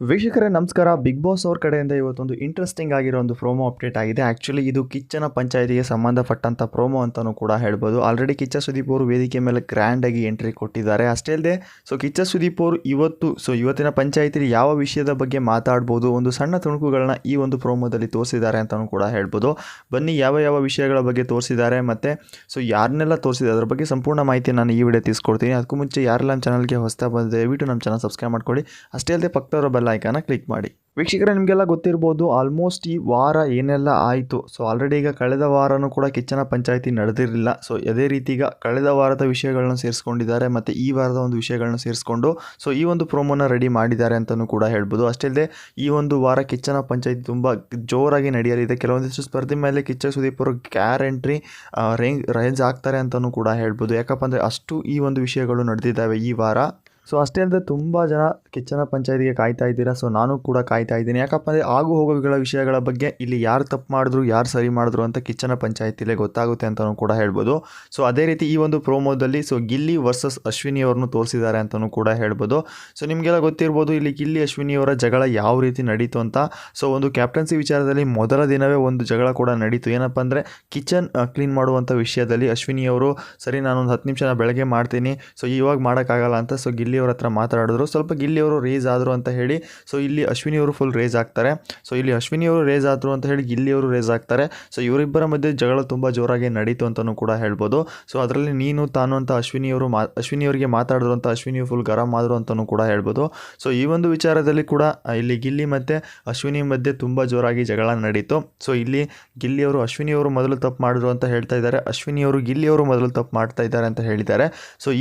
ವೀಕ್ಷಕರೇ ನಮಸ್ಕಾರ. Big boss ಅವ್ರ ಕಡೆಯಿಂದ ಇವತ್ತೊಂದು ಇಂಟ್ರೆಸ್ಟಿಂಗ್ ಆಗಿರೋ ಒಂದು ಪ್ರೋಮೋ ಅಪ್ಡೇಟ್ ಆಗಿದೆ. ಆ್ಯಕ್ಚುಲಿ ಇದು ಕಿಚ್ಚನ ಪಂಚಾಯತಿಗೆ ಸಂಬಂಧಪಟ್ಟಂಥ ಪ್ರೋಮೋ ಅಂತಲೂ ಕೂಡ ಹೇಳ್ಬೋದು. ಆಲ್ರೆಡಿ ಕಿಚ್ಚ ಸುದೀಪ್ ಅವರು ವೇದಿಕೆ ಮೇಲೆ ಗ್ರ್ಯಾಂಡಾಗಿ ಎಂಟ್ರಿ ಕೊಟ್ಟಿದ್ದಾರೆ. ಅಷ್ಟೇ ಅಲ್ಲದೆ ಕಿಚ್ಚ ಸುದೀಪ್ ಅವರು ಇವತ್ತಿನ ಪಂಚಾಯತಿಲಿ ಯಾವ ವಿಷಯದ ಬಗ್ಗೆ ಮಾತಾಡ್ಬೋದು, ಒಂದು ಸಣ್ಣ ತುಣುಕುಗಳನ್ನ ಈ ಒಂದು ಪ್ರೋಮೋದಲ್ಲಿ ತೋರಿಸಿದ್ದಾರೆ ಅಂತಲೂ ಕೂಡ ಹೇಳ್ಬೋದು. ಬನ್ನಿ ಯಾವ ವಿಷಯಗಳ ಬಗ್ಗೆ ತೋರಿಸಿದ್ದಾರೆ ಮತ್ತು ಯಾರನ್ನೆಲ್ಲ ತೋರಿಸಿದ್ದಾರೆ ಅದರ ಬಗ್ಗೆ ಸಂಪೂರ್ಣ ಮಾಹಿತಿ ನಾನು ಈ ವಿಡಿಯೋ ತಿಳಿಸ್ಕೊಡ್ತೀನಿ. ಅದಕ್ಕೂ ಮುಂಚೆ ಯಾರೆಲ್ಲ ನಮ್ಮ ಚಾನಲ್ಗೆ ಹೊಸದಾಗಿ ಬಂದಿದೆ ದಯವಿಟ್ಟು ನಮ್ಮ ಚಾನಲ್ ಸಬ್ಸ್ಕ್ರೈಬ್ ಮಾಡ್ಕೊಳ್ಳಿ. ಅಷ್ಟೇ ಅಲ್ಲದೆ ಪಕ್ಕದವರ ಬೆಲ್ ಐಕಾನ ಕ್ಲಿಕ್ ಮಾಡಿ. ವೀಕ್ಷಕರೇ ನಿಮಗೆಲ್ಲ ಗೊತ್ತಿರ್ಬೋದು ಆಲ್ಮೋಸ್ಟ್ ಈ ವಾರ ಏನೆಲ್ಲ ಆಯಿತು. ಆಲ್ರೆಡಿ ಈಗ ಕಳೆದ ವಾರನೂ ಕೂಡ ಕಿಚ್ಚನ ಪಂಚಾಯತಿ ನಡೆದಿರಲಿಲ್ಲ. ಅದೇ ರೀತಿ ಈಗ ಕಳೆದ ವಾರದ ವಿಷಯಗಳನ್ನ ಸೇರಿಸ್ಕೊಂಡಿದ್ದಾರೆ ಮತ್ತು ಈ ವಾರದ ಒಂದು ವಿಷಯಗಳನ್ನ ಸೇರಿಸ್ಕೊಂಡು ಈ ಒಂದು ಪ್ರೋಮೋನ ರೆಡಿ ಮಾಡಿದ್ದಾರೆ ಅಂತಲೂ ಕೂಡ ಹೇಳ್ಬೋದು. ಅಷ್ಟೇ ಅಲ್ಲದೆ ಈ ಒಂದು ವಾರ ಕಿಚ್ಚನ ಪಂಚಾಯತಿ ತುಂಬ ಜೋರಾಗಿ ನಡೆಯಲಿದೆ. ಕೆಲವೊಂದಿಷ್ಟು ಸ್ಪರ್ಧೆ ಮೇಲೆ ಕಿಚ್ಚ ಸುದೀಪ್ ಅವರು ಗ್ಯಾರಂಟಿ ರೇಂಜ್ ಆಗ್ತಾರೆ ಅಂತಲೂ ಕೂಡ ಹೇಳ್ಬೋದು. ಯಾಕಪ್ಪ ಅಂದರೆ ಅಷ್ಟು ಈ ಒಂದು ವಿಷಯಗಳು ನಡೆದಿದ್ದಾವೆ ಈ ವಾರ. ಅಷ್ಟೇ ಅಲ್ಲದೆ ತುಂಬ ಜನ ಕಿಚ್ಚನ ಪಂಚಾಯತಿಗೆ ಕಾಯ್ತಾ ಇದ್ದೀರಾ. ನಾನು ಕೂಡ ಕಾಯ್ತಾ ಇದ್ದೀನಿ. ಯಾಕಪ್ಪ ಅಂದರೆ ಆಗು ಹೋಗೋಗಳ ವಿಷಯಗಳ ಬಗ್ಗೆ ಇಲ್ಲಿ ಯಾರು ತಪ್ಪು ಮಾಡಿದ್ರು ಯಾರು ಸರಿ ಮಾಡಿದ್ರು ಅಂತ ಕಿಚ್ಚನ ಪಂಚಾಯತಿಲೇ ಗೊತ್ತಾಗುತ್ತೆ ಅಂತಲೂ ಕೂಡ ಹೇಳ್ಬೋದು. ಅದೇ ರೀತಿ ಈ ಒಂದು ಪ್ರೋಮೋದಲ್ಲಿ ಗಿಲ್ಲಿ ವರ್ಸಸ್ ಅಶ್ವಿನಿ ಅವ್ರನ್ನು ತೋರಿಸಿದ್ದಾರೆ ಅಂತಲೂ ಕೂಡ ಹೇಳ್ಬೋದು. ನಿಮಗೆಲ್ಲ ಗೊತ್ತಿರ್ಬೋದು ಇಲ್ಲಿ ಗಿಲ್ಲಿ ಅಶ್ವಿನಿ ಅವರ ಜಗಳ ಯಾವ ರೀತಿ ನಡೀತು ಅಂತ. ಒಂದು ಕ್ಯಾಪ್ಟನ್ಸಿ ವಿಚಾರದಲ್ಲಿ ಮೊದಲ ದಿನವೇ ಒಂದು ಜಗಳ ಕೂಡ ನಡೀತು. ಏನಪ್ಪ ಅಂದರೆ ಕಿಚನ್ ಕ್ಲೀನ್ ಮಾಡುವಂಥ ವಿಷಯದಲ್ಲಿ ಅಶ್ವಿನಿ ಅವರು ಸರಿ ನಾನೊಂದು 10 ನಿಮಿಷ ಬೆಳಗ್ಗೆ ಮಾಡ್ತೀನಿ ಇವಾಗ ಮಾಡೋಕ್ಕಾಗಲ್ಲ ಅಂತ ಗಿಲ್ಲಿ ಅವ್ರ ಹತ್ರ ಮಾತಾಡಿದ್ರು. ಸ್ವಲ್ಪ ಗಿಲ್ಲಿ ಅವರು ರೇಸ್ ಆದರು ಅಂತ ಹೇಳಿ ಇಲ್ಲಿ ಅಶ್ವಿನಿ ಅವರು ಫುಲ್ ರೇಸ್ ಆಗ್ತಾರೆ. ಇಲ್ಲಿ ಅಶ್ವಿನಿ ಅವರು ರೇಸ್ ಆದರು ಅಂತ ಹೇಳಿ ಗಿಲ್ಲಿ ಅವರು ರೇಸ್ ಆಗ್ತಾರೆ. ಇವರಿಬ್ಬರ ಮಧ್ಯೆ ಜಗಳ ತುಂಬ ಜೋರಾಗಿ ನಡೀತು ಅಂತಲೂ ಕೂಡ ಹೇಳ್ಬೋದು. ಅದರಲ್ಲಿ ನೀನು ತಾನು ಅಂತ ಅಶ್ವಿನಿ ಅವರಿಗೆ ಮಾತಾಡಿದ್ರು ಅಂತ ಅಶ್ವಿನಿ ಫುಲ್ ಗರಂ ಆದರು ಅಂತಲೂ ಕೂಡ ಹೇಳ್ಬೋದು. ಈ ಒಂದು ವಿಚಾರದಲ್ಲಿ ಕೂಡ ಇಲ್ಲಿ ಗಿಲ್ಲಿ ಮತ್ತು ಅಶ್ವಿನಿ ಮಧ್ಯೆ ತುಂಬ ಜೋರಾಗಿ ಜಗಳ ನಡೀತು. ಇಲ್ಲಿ ಗಿಲ್ಲಿ ಅವರು ಅಶ್ವಿನಿ ಅವರು ಮೊದಲು ತಪ್ಪು ಮಾಡಿದ್ರು ಅಂತ ಹೇಳ್ತಾ ಇದ್ದಾರೆ, ಅಶ್ವಿನಿ ಅವರು ಗಿಲ್ಲಿ ಅವರು ಮೊದಲು ತಪ್ಪು ಮಾಡ್ತಾ ಇದ್ದಾರೆ ಅಂತ ಹೇಳಿದ್ದಾರೆ.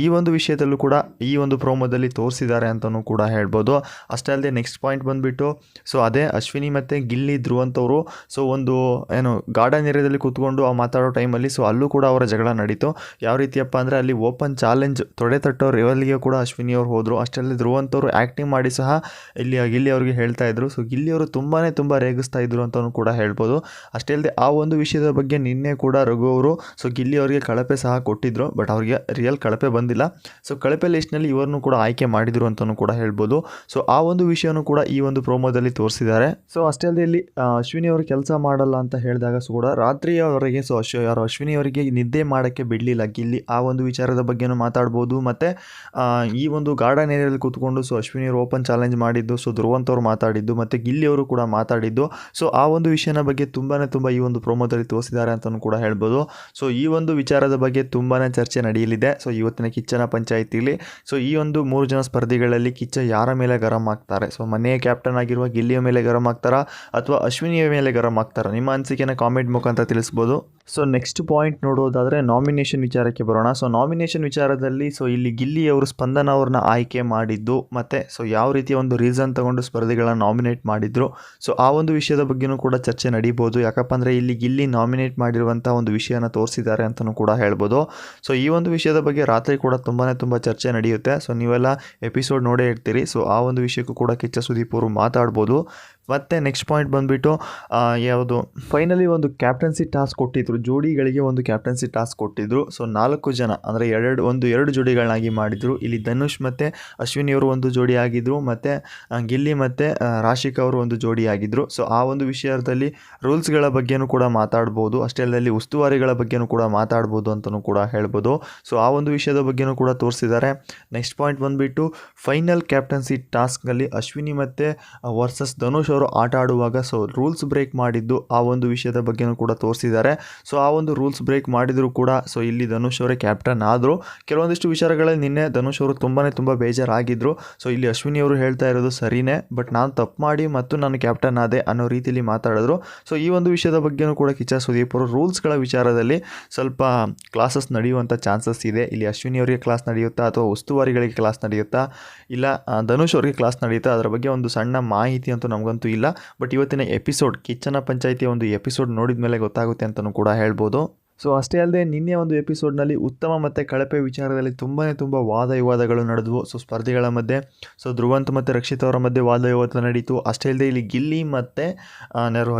ಈ ಒಂದು ವಿಷಯದಲ್ಲೂ ಕೂಡ ಈ ಒಂದು ಪ್ರೋಮೋದಲ್ಲಿ ತೋರಿಸಿದ್ದಾರೆ ಅಂತಲೂ ಕೂಡ ಹೇಳ್ಬೋದು. ಅಷ್ಟೇ ಅಲ್ಲದೆ ನೆಕ್ಸ್ಟ್ ಪಾಯಿಂಟ್ ಬಂದುಬಿಟ್ಟು ಅದೇ ಅಶ್ವಿನಿ ಮತ್ತು ಗಿಲ್ಲಿ ಧ್ರುವಂತವರು ಒಂದು ಗಾರ್ಡನ್ ಏರಿಯಾದಲ್ಲಿ ಕೂತ್ಕೊಂಡು ಮಾತಾಡೋ ಟೈಮಲ್ಲಿ ಅಲ್ಲೂ ಕೂಡ ಅವರ ಜಗಳ ನಡೀತು. ಯಾವ ರೀತಿಯಪ್ಪ ಅಂದರೆ ಅಲ್ಲಿ ಓಪನ್ ಚಾಲೆಂಜ್ ತೊಡೆ ತಟ್ಟೋ ಲೆವೆಲ್ಗೆ ಕೂಡ ಅಶ್ವಿನಿ ಅವರು ಹೋದರು. ಅಷ್ಟರಲ್ಲಿ ಧ್ರುವಂತವರು ಆ್ಯಕ್ಟಿಂಗ್ ಮಾಡಿ ಸಹ ಇಲ್ಲಿ ಗಿಲ್ಲಿ ಅವ್ರಿಗೆ ಹೇಳ್ತಾ ಇದ್ರು. ಗಿಲ್ಲಿ ಅವರು ತುಂಬ ರೇಗಿಸ್ತಾ ಇದ್ರು ಅಂತಲೂ ಕೂಡ ಹೇಳ್ಬೋದು. ಅಷ್ಟೇ ಅಲ್ಲದೆ ಆ ಒಂದು ವಿಷಯದ ಬಗ್ಗೆ ನಿನ್ನೆ ಕೂಡ ರಘು ಅವರು ಗಿಲ್ಲಿ ಅವರಿಗೆ ಕಳಪೆ ಸಹ ಕೊಟ್ಟಿದ್ರು. ಬಟ್ ಅವ್ರಿಗೆ ರಿಯಲ್ ಕಳಪೆ ಬಂದಿಲ್ಲ. ಕಳಪೆ ಲಿಸ್ಟ್ನಲ್ಲಿ ಇವರನ್ನು ಕೂಡ ಆಯ್ಕೆ ಮಾಡಿದ್ರು ಅಂತಲೂ ಕೂಡ ಹೇಳ್ಬೋದು. ಆ ಒಂದು ವಿಷಯನೂ ಕೂಡ ಈ ಒಂದು ಪ್ರೋಮೋದಲ್ಲಿ ತೋರಿಸಿದ್ದಾರೆ. ಅಷ್ಟೇ ಅಲ್ಲದೆ ಇಲ್ಲಿ ಅಶ್ವಿನಿ ಅವರು ಕೆಲಸ ಮಾಡಲ್ಲ ಅಂತ ಹೇಳಿದಾಗ ಕೂಡ ರಾತ್ರಿಯವರೆಗೆ ಅಶ್ವಿನಿ ಅವರಿಗೆ ನಿದ್ದೆ ಮಾಡೋಕ್ಕೆ ಬಿಡಲಿಲ್ಲ ಗಿಲ್ಲಿ. ಆ ಒಂದು ವಿಚಾರದ ಬಗ್ಗೆನೂ ಮಾತಾಡ್ಬೋದು. ಮತ್ತು ಈ ಒಂದು ಗಾರ್ಡನ್ ಏರಿಯಾದಲ್ಲಿ ಕೂತ್ಕೊಂಡು ಅಶ್ವಿನಿ ಅವರು ಓಪನ್ ಚಾಲೆಂಜ್ ಮಾಡಿದ್ದು, ಧ್ರುವಂತ್ ಅವರು ಮಾತಾಡಿದ್ದು ಮತ್ತು ಗಿಲ್ಲಿ ಅವರು ಕೂಡ ಮಾತಾಡಿದ್ದು. ಆ ಒಂದು ವಿಷಯನ ಬಗ್ಗೆ ತುಂಬ ಈ ಒಂದು ಪ್ರೋಮೋದಲ್ಲಿ ತೋರಿಸಿದ್ದಾರೆ ಅಂತಲೂ ಕೂಡ ಹೇಳ್ಬೋದು. ಈ ಒಂದು ವಿಚಾರದ ಬಗ್ಗೆ ತುಂಬಾ ಚರ್ಚೆ ನಡೆಯಲಿದೆ ಇವತ್ತಿನ ಕಿಚ್ಚನ ಪಂಚಾಯತಿಲಿ. ಈ ಒಂದು 3 ಜನ ಸ್ಪರ್ಧಿಗಳಲ್ಲಿ ಕಿಚ್ಚ ಯಾರ ಮೇಲೆ ಗರಂ ಆಗ್ತಾರೆ? ಮನೆಯ ಕ್ಯಾಪ್ಟನ್ ಆಗಿರುವ ಗಿಲ್ಲಿಯ ಮೇಲೆ ಗರಂ ಆಗ್ತಾರಾ ಅಥವಾ ಅಶ್ವಿನಿಯ ಮೇಲೆ ಗರಂ ಆಗ್ತಾರಾ? ನಿಮ್ಮ ಅನಿಸಿಕೆನ ಕಾಮೆಂಟ್ ಮುಖಾಂತರ ತಿಳಿಸ್ಬೋದು. ನೆಕ್ಸ್ಟ್ ಪಾಯಿಂಟ್ ನೋಡೋದಾದರೆ ನಾಮಿನೇಷನ್ ವಿಚಾರಕ್ಕೆ ಬರೋಣ. ನಾಮಿನೇಷನ್ ವಿಚಾರದಲ್ಲಿ ಇಲ್ಲಿ ಗಿಲ್ಲಿ ಅವರು ಸ್ಪಂದನ ಅವ್ರನ್ನ ಆಯ್ಕೆ ಮಾಡಿದ್ದು ಮತ್ತು ಯಾವ ರೀತಿಯ ಒಂದು ರೀಸನ್ ತಗೊಂಡು ಸ್ಪರ್ಧಿಗಳನ್ನ ನಾಮಿನೇಟ್ ಮಾಡಿದ್ರು. ಆ ಒಂದು ವಿಷಯದ ಬಗ್ಗೆನೂ ಕೂಡ ಚರ್ಚೆ ನಡೀಬೋದು. ಯಾಕಪ್ಪ ಅಂದರೆ ಇಲ್ಲಿ ಗಿಲ್ಲಿ ನಾಮಿನೇಟ್ ಮಾಡಿರುವಂಥ ಒಂದು ವಿಷಯನ ತೋರಿಸಿದ್ದಾರೆ ಅಂತಲೂ ಕೂಡ ಹೇಳ್ಬೋದು. ಈ ಒಂದು ವಿಷಯದ ಬಗ್ಗೆ ರಾತ್ರಿ ಕೂಡ ತುಂಬ ಚರ್ಚೆ ನಡೆಯುತ್ತೆ. ನೀವೆಲ್ಲ ಎಪಿಸೋಡ್ ನೋಡೇ ಇರ್ತೀರಿ. ಆ ಒಂದು ವಿಷಯಕ್ಕೂ ಕೂಡ ಕಿಚ್ಚ ಸುದೀಪ್ ಅವರು ಮಾತಾಡ್ಬೋದು. ಮತ್ತು ನೆಕ್ಸ್ಟ್ ಪಾಯಿಂಟ್ ಬಂದುಬಿಟ್ಟು ಯಾವುದು ಫೈನಲಿ ಒಂದು ಕ್ಯಾಪ್ಟನ್ಸಿ ಟಾಸ್ಕ್ ಕೊಟ್ಟಿದ್ರು, ಜೋಡಿಗಳಿಗೆ ಒಂದು ಕ್ಯಾಪ್ಟನ್ಸಿ ಟಾಸ್ಕ್ ಕೊಟ್ಟಿದ್ರು. 4 ಜನ ಅಂದರೆ ಎರಡು ಜೋಡಿಗಳನ್ನಾಗಿ ಮಾಡಿದರು. ಇಲ್ಲಿ ಧನುಷ್ ಮತ್ತು ಅಶ್ವಿನಿ ಅವರು ಒಂದು ಜೋಡಿ ಆಗಿದ್ದರು ಮತ್ತು ಗಿಲ್ಲಿ ಮತ್ತು ರಾಶಿಕಾ ಅವರು ಒಂದು ಜೋಡಿ ಆಗಿದ್ದರು. ಆ ಒಂದು ವಿಷಯದಲ್ಲಿ ರೂಲ್ಸ್ಗಳ ಬಗ್ಗೆನೂ ಕೂಡ ಮಾತಾಡ್ಬೋದು. ಅಷ್ಟೇ ಅಲ್ಲದೆ ಉಸ್ತುವಾರಿಗಳ ಬಗ್ಗೆನೂ ಕೂಡ ಮಾತಾಡ್ಬೋದು ಅಂತಲೂ ಕೂಡ ಹೇಳ್ಬೋದು. ಆ ಒಂದು ವಿಷಯದ ಬಗ್ಗೆನೂ ಕೂಡ ತೋರಿಸಿದ್ದಾರೆ. ನೆಕ್ಸ್ಟ್ ಪಾಯಿಂಟ್ ಬಂದುಬಿಟ್ಟು ಫೈನಲ್ ಕ್ಯಾಪ್ಟನ್ಸಿ ಟಾಸ್ಕ್ನಲ್ಲಿ ಅಶ್ವಿನಿ ಮತ್ತು ವರ್ಸಸ್ ಧನುಷ್ ಅವರು ಆಟ ಆಡುವಾಗ ರೂಲ್ಸ್ ಬ್ರೇಕ್ ಮಾಡಿದ್ದು ಆ ಒಂದು ವಿಷಯದ ಬಗ್ಗೆನೂ ಕೂಡ ತೋರಿಸಿದ್ದಾರೆ. ಆ ಒಂದು ರೂಲ್ಸ್ ಬ್ರೇಕ್ ಮಾಡಿದರೂ ಕೂಡ ಇಲ್ಲಿ ಧನುಷ್ ಅವರೇ ಕ್ಯಾಪ್ಟನ್ ಆದರು. ಕೆಲವೊಂದಿಷ್ಟು ವಿಚಾರಗಳಲ್ಲಿ ನಿನ್ನೆ ಧನುಷ್ ಅವರು ತುಂಬ ಬೇಜಾರಾಗಿದ್ದರು. ಇಲ್ಲಿ ಅಶ್ವಿನಿ ಅವರು ಹೇಳ್ತಾ ಇರೋದು ಸರಿಯೇ, ಬಟ್ ನಾನು ತಪ್ಪು ಮಾಡಿ ಮತ್ತು ನಾನು ಕ್ಯಾಪ್ಟನ್ ಆದೆ ಅನ್ನೋ ರೀತಿಯಲ್ಲಿ ಮಾತಾಡಿದ್ರು. ಈ ಒಂದು ವಿಷಯದ ಬಗ್ಗೆನೂ ಕೂಡ ಕಿಚ್ಚ ಸುದೀಪ್ ಅವರು ರೂಲ್ಸ್ಗಳ ವಿಚಾರದಲ್ಲಿ ಸ್ವಲ್ಪ ಕ್ಲಾಸಸ್ ನಡೆಯುವಂಥ ಚಾನ್ಸಸ್ ಇದೆ. ಇಲ್ಲಿ ಅಶ್ವಿನಿ ಅವರಿಗೆ ಕ್ಲಾಸ್ ನಡೆಯುತ್ತಾ ಅಥವಾ ಉಸ್ತುವಾರಿಗಳಿಗೆ ಕ್ಲಾಸ್ ನಡೆಯುತ್ತಾ ಇಲ್ಲ ಧನುಷ್ ಅವರಿಗೆ ಕ್ಲಾಸ್ ನಡೆಯುತ್ತಾ ಅದರ ಬಗ್ಗೆ ಒಂದು ಸಣ್ಣ ಮಾಹಿತಿ ಅಂತೂ ನಮಗಂತೂ ಇಲ್ಲ. ಬಟ್ ಇವತ್ತಿನ ಎಪಿಸೋಡ್ ಕಿಚ್ಚನ ಪಂಚಾಯಿತಿಯ ಒಂದು ಎಪಿಸೋಡ್ ನೋಡಿದ ಮೇಲೆ ಗೊತ್ತಾಗುತ್ತೆ ಅಂತಲೂ ಕೂಡ ಹೇಳ್ಬೋದು. ಸೊ ಅಷ್ಟೇ ಅಲ್ಲದೆ ನಿನ್ನೆ ಒಂದು ಎಪಿಸೋಡ್ನಲ್ಲಿ ಉತ್ತಮ ಮತ್ತು ಕಳಪೆ ವಿಚಾರದಲ್ಲಿ ತುಂಬ ವಾದ ವಿವಾದಗಳು ನಡೆದವು. ಸೊ ಸ್ಪರ್ಧಿಗಳ ಮಧ್ಯೆ ಸೊ ಧ್ರುವಂತ್ ಮತ್ತು ರಕ್ಷಿತ್ ಅವರ ಮಧ್ಯೆ ವಾದ ವಿವಾದ ನಡೀತು. ಅಷ್ಟೇ ಅಲ್ಲದೆ ಇಲ್ಲಿ ಗಿಲ್ಲಿ ಮತ್ತು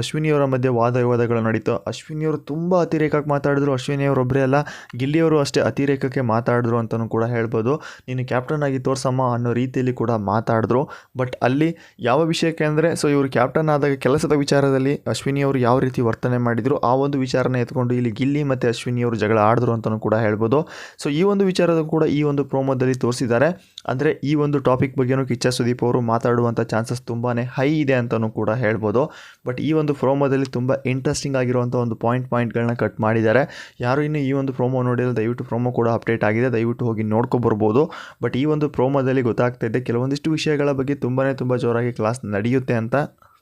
ಅಶ್ವಿನಿಯವರ ಮಧ್ಯೆ ವಾದ ವಿವಾದಗಳು ನಡೀತು. ಅಶ್ವಿನಿಯವರು ತುಂಬ ಅತಿರೇಕಕ್ಕೆ ಮಾತಾಡಿದ್ರು. ಅಶ್ವಿನಿಯವರೊಬ್ಬರೇ ಅಲ್ಲ, ಗಿಲ್ಲಿಯವರು ಅಷ್ಟೇ ಅತಿರೇಕಕ್ಕೆ ಮಾತಾಡಿದ್ರು ಅಂತಲೂ ಕೂಡ ಹೇಳ್ಬೋದು. ನೀನು ಕ್ಯಾಪ್ಟನ್ ಆಗಿ ತೋರ್ಸಮ್ಮ ಅನ್ನೋ ರೀತಿಯಲ್ಲಿ ಕೂಡ ಮಾತಾಡಿದ್ರು. ಬಟ್ ಅಲ್ಲಿ ಯಾವ ವಿಷಯಕ್ಕೆ ಅಂದರೆ ಸೊ ಇವರು ಕ್ಯಾಪ್ಟನ್ ಆದಾಗ ಕೆಲಸದ ವಿಚಾರದಲ್ಲಿ ಅಶ್ವಿನಿಯವರು ಯಾವ ರೀತಿ ವರ್ತನೆ ಮಾಡಿದರು ಆ ಒಂದು ವಿಚಾರನ ಎತ್ಕೊಂಡು ಇಲ್ಲಿ ಗಿಲ್ಲಿ ಮತ್ತು ಅಶ್ವಿನಿಯವರು ಜಗಳ ಆಡಿದ್ರು ಅಂತಲೂ ಕೂಡ ಹೇಳ್ಬೋದು. ಸೊ ಈ ಒಂದು ವಿಚಾರದ ಕೂಡ ಈ ಒಂದು ಪ್ರೋಮೋದಲ್ಲಿ ತೋರಿಸಿದ್ದಾರೆ. ಅಂದರೆ ಈ ಒಂದು ಟಾಪಿಕ್ ಬಗ್ಗೆನೂ ಕಿಚ್ಚ ಸುದೀಪ್ ಅವರು ಮಾತಾಡುವಂಥ ಚಾನ್ಸಸ್ ತುಂಬಾ ಹೈ ಇದೆ ಅಂತಲೂ ಕೂಡ ಹೇಳ್ಬೋದು. ಬಟ್ ಈ ಒಂದು ಪ್ರೋಮೋದಲ್ಲಿ ತುಂಬ ಇಂಟ್ರೆಸ್ಟಿಂಗ್ ಆಗಿರುವಂಥ ಒಂದು ಪಾಯಿಂಟ್ಗಳನ್ನ ಕಟ್ ಮಾಡಿದ್ದಾರೆ. ಯಾರು ಇನ್ನು ಈ ಒಂದು ಪ್ರೋಮೋ ನೋಡಿಲ್ಲ ದಯವಿಟ್ಟು ಪ್ರೋಮೋ ಕೂಡ ಅಪ್ಡೇಟ್ ಆಗಿದೆ, ದಯವಿಟ್ಟು ಹೋಗಿ ನೋಡ್ಕೊಬರ್ಬೋದು. ಬಟ್ ಈ ಒಂದು ಪ್ರೋಮೋದಲ್ಲಿ ಗೊತ್ತಾಗ್ತಾ ಇದೆ ಕೆಲವೊಂದಿಷ್ಟು ವಿಷಯಗಳ ಬಗ್ಗೆ ತುಂಬ ಜೋರಾಗಿ ಕ್ಲಾಸ್ ನಡೆಯುತ್ತೆ ಅಂತ.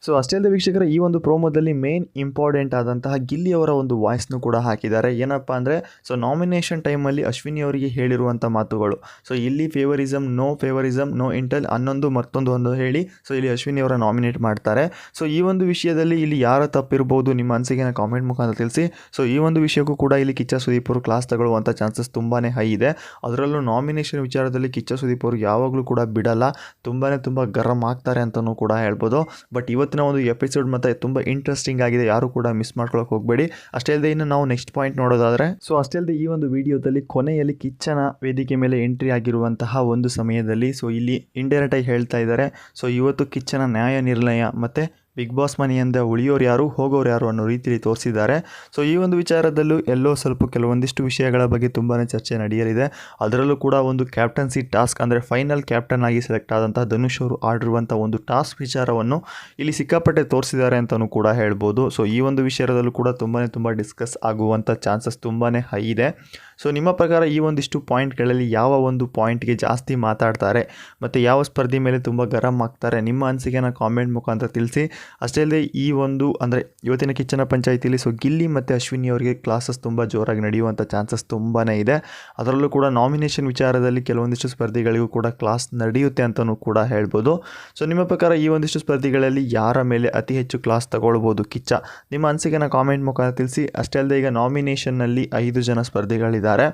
ಸೊ ಅಷ್ಟೇ ಅಲ್ಲದೆ ವೀಕ್ಷಕರ, ಈ ಒಂದು ಪ್ರೋಮೋದಲ್ಲಿ ಮೇನ್ ಇಂಪಾರ್ಟೆಂಟ್ ಆದಂತಹ ಗಿಲ್ಲಿಯವರ ಒಂದು ವಾಯ್ಸ್ನು ಕೂಡ ಹಾಕಿದ್ದಾರೆ. ಏನಪ್ಪ ಅಂದರೆ ಸೊ ನಾಮಿನೇಷನ್ ಟೈಮಲ್ಲಿ ಅಶ್ವಿನಿ ಅವರಿಗೆ ಹೇಳಿರುವಂಥ ಮಾತುಗಳು. ಸೊ ಇಲ್ಲಿ ಫೇವರಿಸಮ್ ನೋ ಇಂಟೆಲ್ ಮತ್ತೊಂದು ಹೇಳಿ ಸೊ ಇಲ್ಲಿ ಅಶ್ವಿನಿ ಅವರ ನಾಮಿನೇಟ್ ಮಾಡ್ತಾರೆ. ಸೊ ಈ ಒಂದು ವಿಷಯದಲ್ಲಿ ಇಲ್ಲಿ ಯಾರ ತಪ್ಪಿರ್ಬೋದು ನಿಮ್ಮ ಅನಿಸಿಕೆನ ಕಾಮೆಂಟ್ ಮುಖಾಂತರ ತಿಳಿಸಿ. ಸೊ ಈ ಒಂದು ವಿಷಯಕ್ಕೂ ಕೂಡ ಇಲ್ಲಿ ಕಿಚ್ಚ ಸುದೀಪ್ ಅವರು ಕ್ಲಾಸ್ ತಗೊಳ್ಳುವಂಥ ಚಾನ್ಸಸ್ ತುಂಬಾ ಹೈ ಇದೆ. ಅದರಲ್ಲೂ ನಾಮಿನೇಷನ್ ವಿಚಾರದಲ್ಲಿ ಕಿಚ್ಚ ಸುದೀಪ್ ಅವರು ಯಾವಾಗಲೂ ಕೂಡ ಬಿಡಲ್ಲ, ತುಂಬ ಗರಂ ಆಗ್ತಾರೆ ಅಂತಲೂ ಕೂಡ ಹೇಳ್ಬೋದು. ಬಟ್ ಇವತ್ತಿನ ಒಂದು ಎಪಿಸೋಡ್ ಮತ್ತೆ ತುಂಬ ಇಂಟ್ರೆಸ್ಟಿಂಗ್ ಆಗಿದೆ, ಯಾರು ಕೂಡ ಮಿಸ್ ಮಾಡ್ಕೊಳ್ಳೋಕೆ ಹೋಗಬೇಡಿ. ಅಷ್ಟೇ ಅಲ್ಲದೆ ಇನ್ನು ನಾವು ನೆಕ್ಸ್ಟ್ ಪಾಯಿಂಟ್ ನೋಡೋದಾದರೆ ಸೊ ಅಷ್ಟೇ ಅಲ್ಲದೆ ಈ ಒಂದು ವಿಡಿಯೋದಲ್ಲಿ ಕೊನೆಯಲ್ಲಿ ಕಿಚ್ಚನ ವೇದಿಕೆ ಮೇಲೆ ಎಂಟ್ರಿ ಆಗಿರುವಂತಹ ಒಂದು ಸಮಯದಲ್ಲಿ ಸೊ ಇಲ್ಲಿ ಇಂಡೈರೆಕ್ಟ್ ಆಗಿ ಹೇಳ್ತಾ ಇದ್ದಾರೆ ಸೊ ಇವತ್ತು ಕಿಚ್ಚನ ನ್ಯಾಯ ನಿರ್ಣಯ ಮತ್ತು ಬಿಗ್ ಬಾಸ್ ಮನೆಯಿಂದ ಉಳಿಯೋರು ಯಾರು ಹೋಗೋರು ಯಾರು ಅನ್ನೋ ರೀತಿಯಲ್ಲಿ ತೋರಿಸಿದ್ದಾರೆ. ಸೊ ಈ ಒಂದು ವಿಚಾರದಲ್ಲೂ ಎಲ್ಲೋ ಸ್ವಲ್ಪ ಕೆಲವೊಂದಿಷ್ಟು ವಿಷಯಗಳ ಬಗ್ಗೆ ತುಂಬಾ ಚರ್ಚೆ ನಡೆಯಲಿದೆ. ಅದರಲ್ಲೂ ಕೂಡ ಒಂದು ಕ್ಯಾಪ್ಟನ್ಸಿ ಟಾಸ್ಕ್ ಅಂದರೆ ಫೈನಲ್ ಕ್ಯಾಪ್ಟನ್ ಆಗಿ ಸೆಲೆಕ್ಟ್ ಆದಂಥ ಧನುಷ್ ಅವರು ಆಡಿರುವಂಥ ಒಂದು ಟಾಸ್ಕ್ ವಿಚಾರವನ್ನು ಇಲ್ಲಿ ಸಿಕ್ಕಾಪಟ್ಟೆ ತೋರಿಸಿದ್ದಾರೆ ಅಂತಲೂ ಕೂಡ ಹೇಳ್ಬೋದು. ಸೊ ಈ ಒಂದು ವಿಷಯದಲ್ಲೂ ಕೂಡ ತುಂಬ ಡಿಸ್ಕಸ್ ಆಗುವಂಥ ಚಾನ್ಸಸ್ ತುಂಬಾ ಹೈ ಇದೆ. ಸೊ ನಿಮ್ಮ ಪ್ರಕಾರ ಈ ಒಂದಿಷ್ಟು ಪಾಯಿಂಟ್ಗಳಲ್ಲಿ ಯಾವ ಒಂದು ಪಾಯಿಂಟ್ಗೆ ಜಾಸ್ತಿ ಮಾತಾಡ್ತಾರೆ ಮತ್ತು ಯಾವ ಸ್ಪರ್ಧಿ ಮೇಲೆ ತುಂಬ ಗರಂ ಆಗ್ತಾರೆ, ನಿಮ್ಮ ಅನಿಸಿಕೆನ ಕಾಮೆಂಟ್ ಮುಖಾಂತರ ತಿಳಿಸಿ. ಅಷ್ಟೇ ಅಲ್ಲದೆ ಈ ಒಂದು ಅಂದರೆ ಇವತ್ತಿನ ಕಿಚ್ಚನ ಪಂಚಾಯಿತಿಯಲ್ಲಿ ಸೊ ಗಿಲ್ಲಿ ಮತ್ತು ಅಶ್ವಿನಿ ಅವರಿಗೆ ಕ್ಲಾಸಸ್ ತುಂಬ ಜೋರಾಗಿ ನಡೆಯುವಂಥ ಚಾನ್ಸಸ್ ತುಂಬಾ ಇದೆ. ಅದರಲ್ಲೂ ಕೂಡ ನಾಮಿನೇಷನ್ ವಿಚಾರದಲ್ಲಿ ಕೆಲವೊಂದಿಷ್ಟು ಸ್ಪರ್ಧಿಗಳಿಗೂ ಕೂಡ ಕ್ಲಾಸ್ ನಡೆಯುತ್ತೆ ಅಂತಲೂ ಕೂಡ ಹೇಳ್ಬೋದು. ಸೊ ನಿಮ್ಮ ಪ್ರಕಾರ ಈ ಒಂದಿಷ್ಟು ಸ್ಪರ್ಧಿಗಳಲ್ಲಿ ಯಾರ ಮೇಲೆ ಅತಿ ಹೆಚ್ಚು ಕ್ಲಾಸ್ ತಗೊಳ್ಬೋದು ಕಿಚ್ಚ, ನಿಮ್ಮ ಅನಿಸಿಕೆನ ಕಾಮೆಂಟ್ ಮುಖಾಂತರ ತಿಳಿಸಿ. ಅಷ್ಟೇ ಅಲ್ಲದೆ ಈಗ ನಾಮಿನೇಷನ್ನಲ್ಲಿ 5 ಜನ ಸ್ಪರ್ಧಿಗಳಿದ್ದಾರೆ.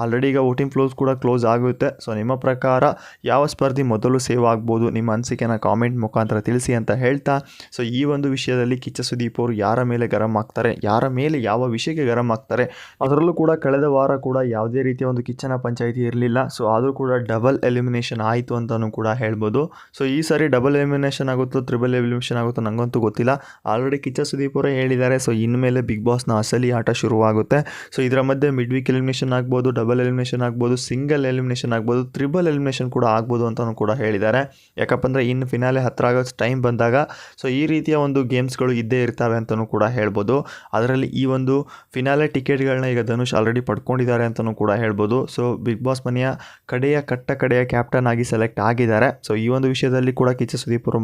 ಆಲ್ರೆಡಿ ಈಗ ವೋಟಿಂಗ್ ಕೂಡ ಕ್ಲೋಸ್ ಆಗುತ್ತೆ. ಸೊ ನಿಮ್ಮ ಪ್ರಕಾರ ಯಾವ ಸ್ಪರ್ಧಿ ಮೊದಲು ಸೇವ್ ಆಗ್ಬೋದು, ನಿಮ್ಮ ಅನಿಸಿಕೆನ ಕಾಮೆಂಟ್ ಮುಖಾಂತರ ತಿಳಿಸಿ ಅಂತ ಹೇಳ್ತಾ ಸೊ ಈ ಒಂದು ವಿಷಯದಲ್ಲಿ ಕಿಚ್ಚ ಸುದೀಪ್ ಅವರು ಯಾರ ಮೇಲೆ ಗರಂ ಆಗ್ತಾರೆ, ಯಾರ ಮೇಲೆ ಯಾವ ವಿಷಯಕ್ಕೆ ಗರಂ ಆಗ್ತಾರೆ, ಅದರಲ್ಲೂ ಕೂಡ ಕಳೆದ ವಾರ ಕೂಡ ಯಾವುದೇ ರೀತಿಯ ಒಂದು ಕಿಚ್ಚನ ಪಂಚಾಯಿತಿ ಇರಲಿಲ್ಲ. ಸೊ ಆದರೂ ಕೂಡ ಡಬಲ್ ಎಲಿಮಿನೇಷನ್ ಆಯಿತು ಅಂತಲೂ ಕೂಡ ಹೇಳ್ಬೋದು. ಸೊ ಈ ಸಾರಿ ಡಬಲ್ ಎಲಿಮಿನೇಷನ್ ಆಗುತ್ತೋ ಟ್ರಿಬಲ್ ಎಲಿಮಿನೇಷನ್ ಆಗುತ್ತೋ ನನಗಂತೂ ಗೊತ್ತಿಲ್ಲ. ಆಲ್ರೆಡಿ ಕಿಚ್ಚ ಸುದೀಪ್ ಅವರೇ ಹೇಳಿದ್ದಾರೆ ಸೊ ಇನ್ಮೇಲೆ ಬಿಗ್ ಬಾಸ್ನ ಅಸಲಿ ಆಟ ಶುರುವಾಗುತ್ತೆ. ಸೊ ಇದರ ಮಧ್ಯೆ ಮಿಡ್ ವೀಕ್ ಎಲಿಮಿನೇಷನ್ ಆಗ್ಬೋದು, ಡಬಲ್ ಎಲಿಮಿನೇಷನ್ ಆಗ್ಬೋದು, ಸಿಂಗಲ್ ಎಲಿಮಿನೇಷನ್ ಆಗ್ಬೋದು, ಟ್ರಿಬಲ್ ಎಲಿಮಿನೇಷನ್ ಕೂಡ ಆಗ್ಬೋದು ಅಂತಲೂ ಕೂಡ ಹೇಳಿದ್ದಾರೆ. ಯಾಕಪ್ಪ ಅಂದರೆ ಇನ್ನು ಫಿನಾಲೆ ಹತ್ರ ಆಗೋ ಟೈಮ್ ಬಂದಾಗ ಸೊ ಈ ರೀತಿಯ ಒಂದು ಗೇಮ್ಸ್ಗಳು ಇದ್ದೇ ಇರ್ತವೆ ಅಂತಲೂ ಕೂಡ ಹೇಳ್ಬೋದು. ಅದರಲ್ಲಿ ಈ ಒಂದು ಫಿನಾಲೆ ಟಿಕೆಟ್ಗಳನ್ನ ಈಗ ಧನುಷ್ ಆಲ್ರೆಡಿ ಪಡ್ಕೊಂಡಿದ್ದಾರೆ ಅಂತಲೂ ಕೂಡ ಹೇಳ್ಬೋದು. ಸೊ ಬಿಗ್ ಬಾಸ್ ಮನೆಯ ಕಡೆಯ ಕ್ಯಾಪ್ಟನ್ ಆಗಿ ಸೆಲೆಕ್ಟ್ ಆಗಿದ್ದಾರೆ. ಸೊ ಈ ಒಂದು ವಿಷಯದಲ್ಲಿ ಕೂಡ ಕಿಚ್ಚ ಸುದೀಪ್ ಅವರು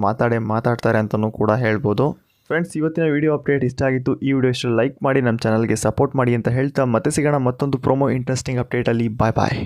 ಮಾತಾಡ್ತಾರೆ ಅಂತಲೂ ಕೂಡ ಹೇಳ್ಬೋದು. ಫ್ರೆಂಡ್ಸ್, ಇವತ್ತಿನ ವಿಡಿಯೋ ಅಪ್ಡೇಟ್ ಇಷ್ಟ ಆಗಿತ್ತು. ಈ ವಿಡಿಯೋ ಇಷ್ಟ ಲೈಕ್ ಮಾಡಿ ನಮ್ಮ ಚಾನಲ್ಗೆ ಸಪೋರ್ಟ್ ಮಾಡಿ ಅಂತ ಹೇಳ್ತಾ ಮತ್ತೆ ಸಿಗೋಣ ಮತ್ತೊಂದು ಪ್ರೊಮೋ ಇಂಟ್ರೆಸ್ಟಿಂಗ್ ಅಪ್ಡೇಟಲ್ಲಿ. ಬಾಯ್.